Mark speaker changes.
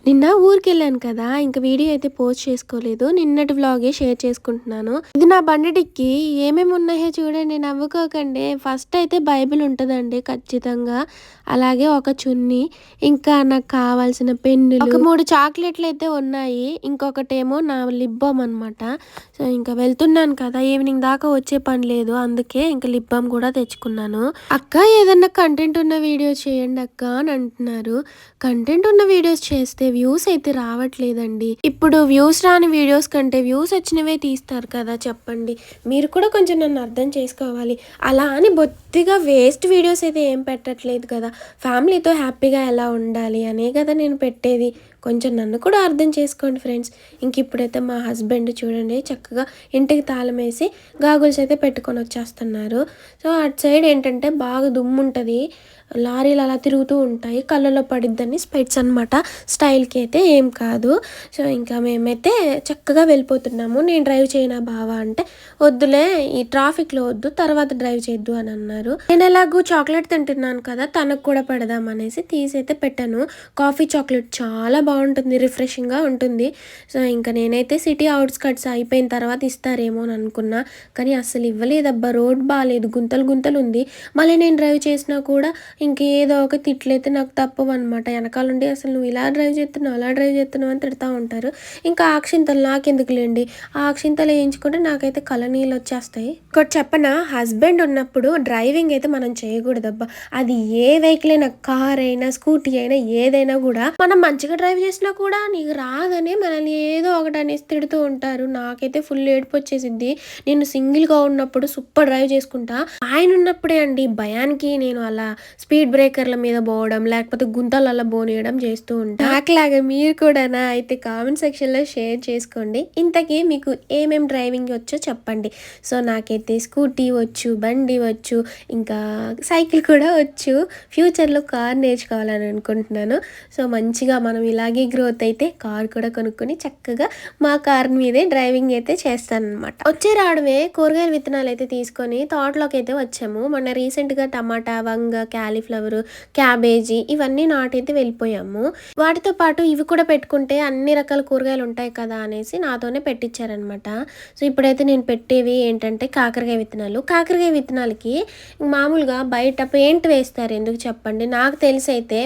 Speaker 1: నిన్న ఊరికెళ్ళాను కదా! ఇంక వీడియో అయితే పోస్ట్ చేసుకోలేదు. నిన్నటి వ్లాగే షేర్ చేసుకుంటున్నాను. ఇది నా బండి డిక్కీ. ఏమేమి ఉన్నాయో చూడండి, నవ్వుకోకండి. ఫస్ట్ అయితే బైబిల్ ఉంటదండి ఖచ్చితంగా. అలాగే ఒక చున్నీ, ఇంకా నాకు కావాల్సిన పెన్నులు, ఒక 3 చాక్లెట్‌లయితే ఉన్నాయి. ఇంకొకటేమో నా లిప్ బామ్ అనమాట. సో, ఇంక వెళ్తున్నాను కదా! ఈవినింగ్ దాకా వచ్చే పని లేదు. అందుకే ఇంక లిప్ బామ్ కూడా తెచ్చుకున్నాను. "అక్క ఏదన్నా కంటెంట్ ఉన్న వీడియో చేయండి అక్క" అని అంటున్నారు. కంటెంట్ ఉన్న వీడియోస్ చేస్తే వ్యూస్ అయితే రావట్లేదండి. ఇప్పుడు వ్యూస్ రాని వీడియోస్ కంటే వ్యూస్ వచ్చినవే తీస్తారు కదా చెప్పండి. మీరు కూడా కొంచెం నన్ను అర్థం చేసుకోవాలి. అలా అని బొత్తిగా వేస్ట్ వీడియోస్ అయితే ఏం పెట్టట్లేదు కదా. ఫ్యామిలీతో హ్యాపీగా ఎలా ఉండాలి అనే కదా నేను పెట్టేది. కొంచెం నన్ను కూడా అర్థం చేసుకోండి ఫ్రెండ్స్. ఇంక ఇప్పుడైతే మా హస్బెండ్ చూడండి చక్కగా ఇంటికి తాళం వేసి గాగుల్స్ అయితే పెట్టుకొని వచ్చేస్తున్నారు. సో అటు సైడ్ ఏంటంటే బాగా దుమ్ము ఉంటుంది, లారీలు అలా తిరుగుతూ ఉంటాయి, కళ్ళలో పడిద్దని స్పెట్స్ అనమాట. స్టైల్కి అయితే ఏం కాదు. సో ఇంకా మేమైతే చక్కగా వెళ్ళిపోతున్నాము. నేను డ్రైవ్ చేయనా బావా అంటే, వద్దులే ఈ ట్రాఫిక్లో వద్దు, తర్వాత డ్రైవ్ చేయొద్దు అని అన్నారు. నేను ఎలాగూ చాక్లెట్ తింటున్నాను కదా, తనకు కూడా పెడదాం అనేసి తీసైతే పెట్టాను. కాఫీ చాక్లెట్ చాలా బాగుంటుంది, రిఫ్రెషింగ్గా ఉంటుంది. సో ఇంకా నేనైతే సిటీ అవుట్స్కట్స్ అయిపోయిన తర్వాత ఇస్తారేమో అని అనుకున్నా, కానీ అస్సలు ఇవ్వలేదబ్బా. రోడ్ బాగాలేదు, గుంతలు గుంతలు ఉంది. మళ్ళీ నేను డ్రైవ్ చేసినా కూడా ఇంకేదో ఒక తిట్లయితే నాకు తప్పవు అనమాట. వెనకాల ఉండి అసలు నువ్వు ఇలా డ్రైవ్ చేస్తున్నావు, అలా డ్రైవ్ చేస్తున్నావు అని తిడతా ఉంటారు. ఇంకా అక్షింతలు నాకెందుకులేండి, ఆ అక్షింతలు వేయించుకుంటే నాకైతే కళ్ళనీళ్ళు వచ్చేస్తాయి. ఇంకోటి చెప్పనా, హస్బెండ్ ఉన్నప్పుడు డ్రైవింగ్ అయితే మనం చేయకూడదబ్బా. అది ఏ వెహికల్ అయినా, కార్ అయినా, స్కూటీ అయినా, ఏదైనా కూడా మనం మంచిగా డ్రైవ్ చేసినా కూడా నీకు రాగానే మనల్ని ఏదో ఒకటి అనేసి తిడుతూ ఉంటారు. నాకైతే ఫుల్ ఏడుపు వచ్చేసిద్ది. నేను సింగిల్గా ఉన్నప్పుడు సూపర్ డ్రైవ్ చేసుకుంటా. ఆయన ఉన్నప్పుడే అండి భయానికి నేను అలా స్పీడ్ బ్రేకర్ల మీద పోవడం, లేకపోతే గుంతలలో బోనియడం చేస్తూ ఉంటా. నాకులాగా మీరు కూడానా? అయితే కామెంట్ సెక్షన్లో షేర్ చేసుకోండి. ఇంతకీ మీకు ఏమేం డ్రైవింగ్ వచ్చో చెప్పండి. సో నాకైతే స్కూటీ వచ్చు, బండి వచ్చు, ఇంకా సైకిల్ కూడా వచ్చు. ఫ్యూచర్లో కార్ నేర్చుకోవాలని అనుకుంటున్నాను. సో మంచిగా మనం ఇలాగే గ్రోత్ అయితే కార్ కూడా కొనుక్కొని చక్కగా మా కార్ మీదే డ్రైవింగ్ అయితే చేస్తానన్నమాట. వచ్చే రావడమే కూరగాయల విత్తనాలు అయితే తీసుకొని తోటలోకి అయితే వచ్చాము. మొన్న రీసెంట్గా టమాటా, వంగ, క్యాలీఫ్లవర్, క్యాబేజీ ఇవన్నీ నాటైతే వెళ్ళిపోయాము. వాటితో పాటు ఇవి కూడా పెట్టుకుంటే అన్ని రకాల కూరగాయలు ఉంటాయి కదా అనేసి నాతోనే పెట్టించారనమాట. సో ఇప్పుడైతే నేను పెట్టేవి ఏంటంటే కాకరకాయ విత్తనాలు. కాకరకాయ విత్తనాలకి మామూలుగా బయట పెయింట్ వేస్తారు, ఎందుకు చెప్పండి. నాకు తెలిసి అయితే